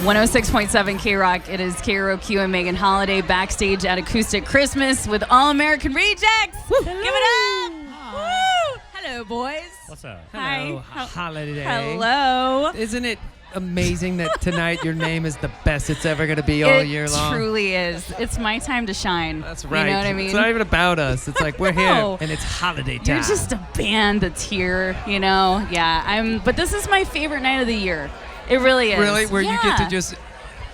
106.7 KROQ. It is KROQ and Megan Holiday backstage at Acoustic Christmas with All American Rejects. Woo. Give it up. Woo. Hello, boys. What's up? Hello, Hi. Holiday. Hello. Isn't it amazing that tonight your name is the best it's ever going to be all year long? It truly is. It's my time to shine. That's right. You know what I mean? It's not even about us. It's like we're No. here and it's holiday time. You're just a band that's here, you know? Yeah, but this is my favorite night of the year. It really is. Really? Where you get to just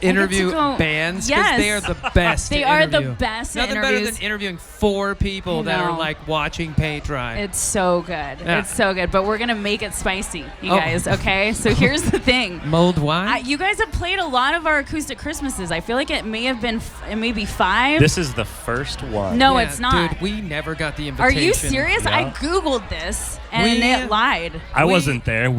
interview bands? Because they are the best. They are the best. Nothing better than interviewing 4 people that are like watching paint dry. It's so good. Yeah. It's so good. But we're gonna make it spicy, you guys. Okay. So here's the thing. Mulled wine. You guys have played a lot of our acoustic Christmases. I feel like it may have been maybe 5. This is the first one. No, it's not. Dude, we never got the invitation. Are you serious? Yeah. I googled this and it lied. I wasn't there.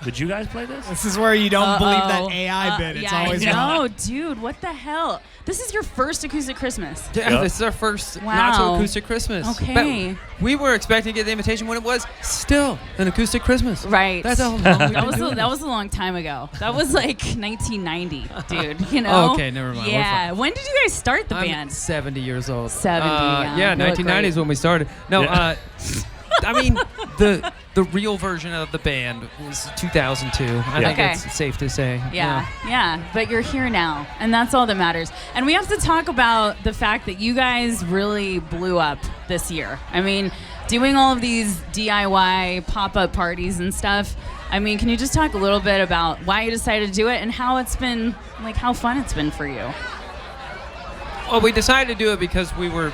Did you guys play this? This is where you don't believe that AI bit. It's always wrong. No, dude, what the hell? This is your first acoustic Christmas. Yeah, Yep. this is our first Wow. not so acoustic Christmas. Okay. But we were expecting to get the invitation when it was still an acoustic Christmas. Right. That's how long we've been That doing was a long time ago. That was like 1990, dude. You know? Oh, okay, never mind. We're Yeah. fine. When did you guys start the I'm band? 70 years old. 70, yeah. Yeah, You look 1990 is great. when we started. No, Yeah. I mean, the real version of the band was 2002. I think Okay. it's safe to say. Yeah. But you're here now, and that's all that matters. And we have to talk about the fact that you guys really blew up this year. I mean, doing all of these DIY pop-up parties and stuff. I mean, can you just talk a little bit about why you decided to do it and how it's been, like, how fun it's been for you? Well, we decided to do it because we were,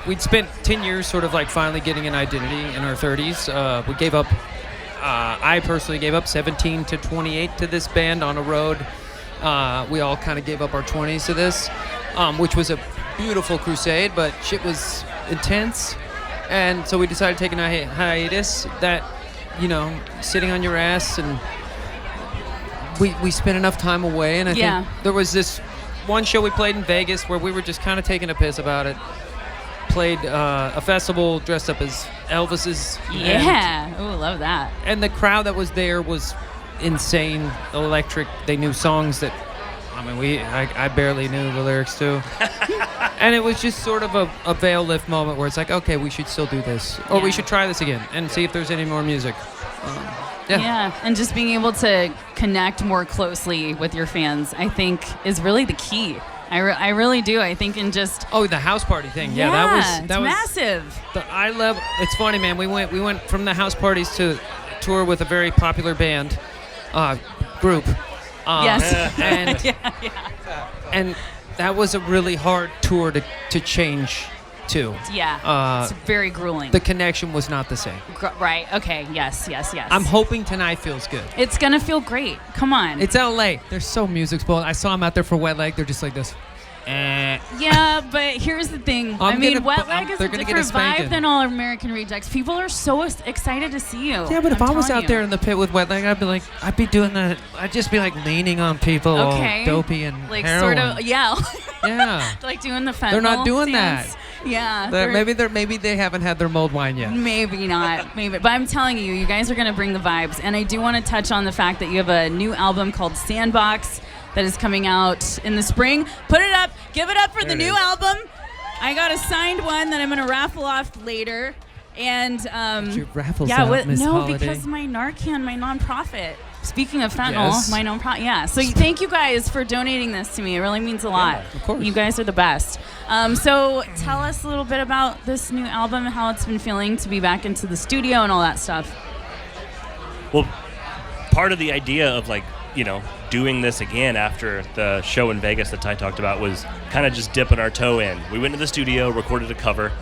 we'd spent 10 years sort of like finally getting an identity in our 30s. We gave up, I personally gave up 17 to 28 to this band on a road. We all kind of gave up our 20s to this, which was a beautiful crusade, but shit was intense. And so we decided to take a hiatus that, you know, sitting on your ass, and we spent enough time away. And I think there was this one show we played in Vegas where we were just kind of taking a piss about it. Played a festival dressed up as Elvis's. Yeah. Oh, love that. And the crowd that was there was insane, electric. They knew songs that, I mean, I barely knew the lyrics to. And it was just sort of a veil lift moment where it's like, okay, we should still do this. Or we should try this again and see if there's any more music. Yeah, and just being able to connect more closely with your fans, I think, is really the key. I really do. I think in just the house party thing. Yeah, that was massive. It's funny, man. We went from the house parties to tour with a very popular band group. Yes. And and that was a really hard tour to change to. Yeah. It's very grueling. The connection was not the same. Right. Okay. Yes. I'm hoping tonight feels good. It's gonna feel great. Come on. It's LA. They're so music spoiled. I saw them out there for Wet Leg. They're just like this. Yeah, but here's the thing. Wet Leg is a different vibe than All American Rejects. People are so excited to see you. Yeah, but if I was out there in the pit with Wet Leg, I'd be doing that. I'd just be like leaning on people, all dopey and like heroin. sort of, yeah. Yeah. Like doing the fentanyl. They're not doing dance. that. Yeah. Maybe they haven't had their mulled wine yet. Maybe not. Maybe. But I'm telling you, you guys are going to bring the vibes. And I do want to touch on the fact that you have a new album called Sandbox that is coming out in the spring. Put it up. Give it up for the new album. I got a signed one that I'm going to raffle off later. And your raffles out, Miss Holiday. Because my Narcan, my nonprofit. Speaking of fentanyl, my nonprofit. Yeah. So thank you guys for donating this to me. It really means a lot. Yeah, of course. You guys are the best. So tell us a little bit about this new album and how it's been feeling to be back into the studio and all that stuff. Well, part of the idea of doing this again after the show in Vegas that Ty talked about was kind of just dipping our toe in. We went to the studio, recorded a cover,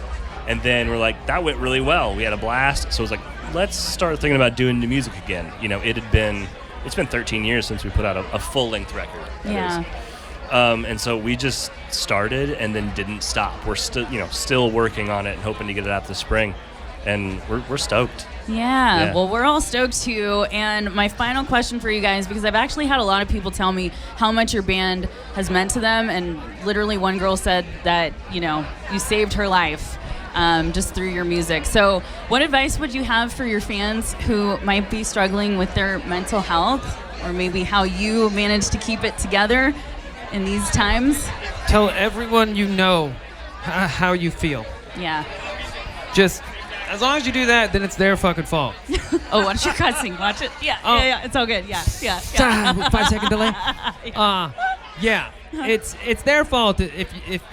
and then we're like, that went really well. We had a blast. So it was like, let's start thinking about doing new music again. It's been 13 years since we put out a full-length record. Yeah. And so we just started and then didn't stop. We're still working on it and hoping to get it out this spring. And we're stoked. Yeah, well, we're all stoked too. And my final question for you guys, because I've actually had a lot of people tell me how much your band has meant to them. And literally one girl said that, you saved her life just through your music. So what advice would you have for your fans who might be struggling with their mental health or maybe how you manage to keep it together in these times? Tell everyone you know how you feel. Yeah. Just as long as you do that, then it's their fucking fault. Oh, watch your cussing. Watch it. Yeah, Oh. yeah, it's all good. Yeah. 5-second delay. Yeah, it's their fault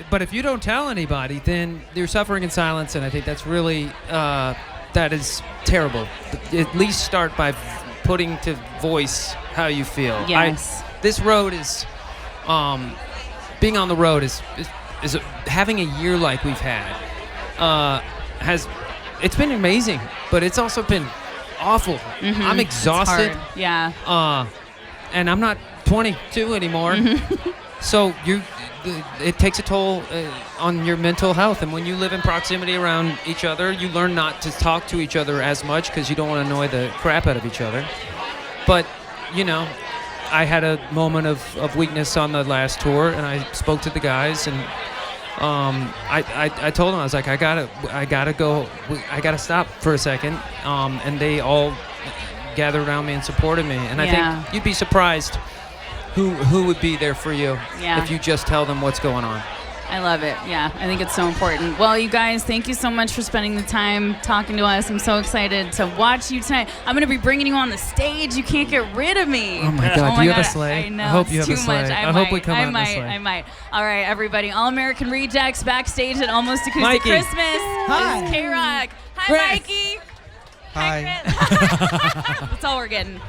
but if you don't tell anybody, then you're suffering in silence, and I think that's really that is terrible. At least start by putting to voice how you feel. Yes. This road is being on the road is having a year like we've had it's been amazing, but it's also been awful. Mm-hmm. I'm exhausted. It's hard. Yeah. And I'm not 22 anymore. So it takes a toll on your mental health. And when you live in proximity around each other, you learn not to talk to each other as much because you don't want to annoy the crap out of each other. But, I had a moment of weakness on the last tour, and I spoke to the guys, and I told them, I was like, I gotta go, I gotta stop for a second, and they all gathered around me and supported me, and I think you'd be surprised who would be there for you if you just tell them what's going on. I love it. Yeah, I think it's so important. Well, you guys, thank you so much for spending the time talking to us. I'm so excited to watch you tonight. I'm going to be bringing you on the stage. You can't get rid of me. Oh my God, do you have a sleigh? I know. I hope you have too a sleigh. Much. I hope we come out in a sleigh. I might. All right, everybody. All American Rejects backstage at Almost Acoustic Mikey. Christmas. Hi. This is KROQ. Hi, Chris. Mikey. Hi. Chris. That's all we're getting.